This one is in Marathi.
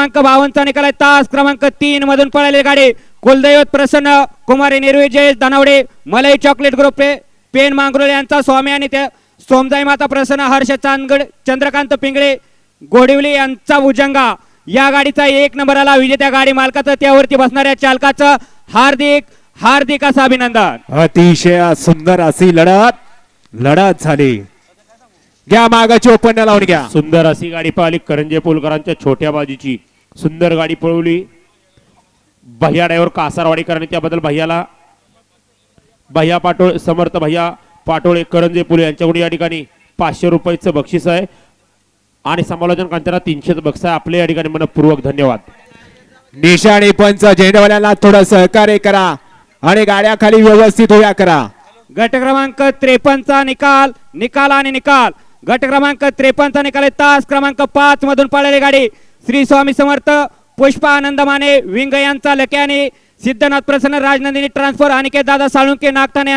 क्रमांक 52 चा निकाल आहे. तास क्रमांक 3 मधून पळालेली गाडी कुलदैवत प्रसन्न कुमारी निर्वे जयेश दानवडे मलाई चॉकलेट ग्रुप पेन मांगरोळे यांचा स्वामी आणि त्या सोमजाई माता प्रसन्न हर्ष चांदगड चंद्रकांत पिंगळे गोडिवली यांचा भुजंगा या गाडीचा 1 नंबर आला. विजेत्या गाडी मालकाचं त्यावरती बसणाऱ्या चालकाचं हार्दिक हार्दिक असं अभिनंदन. अतिशय सुंदर अशी लढत झाली. घ्या मागाची ओपन लावून घ्या. सुंदर अशी गाडी पळाली करंजे पोलकरांच्या छोट्या बाजीची सुंदर गाडी पळवली. भैया ड्रायव्हर कासारवाडीकरांनी त्याबद्दल भैया पाटोळे समर्थ भैया पाटोळे करंजे पोल यांच्याकडून या ठिकाणी 500 रुपयाचं बक्षीस आहे आणि समालोचन करताना 300 बक्षीस आहे. आपले या ठिकाणी मनपूर्वक धन्यवाद. निशाणी पंच झेंडावाल्यांना थोडं सहकार्य करा आणि गाड्या खाली व्यवस्थित उभ्या करा. गट क्रमांक 53 चा निकाल गट क्रमांक 53 चा निकाल आहे. तास क्रमांक 5 मधून पळालेली गाडी श्री स्वामी समर्थ पुष्पा आनंद माने विंग यांचा लक्याने सिद्धनाथ प्रसन्न राजनंदिनी ट्रान्सफर अनिकेत दादा साळुंके नागठाणे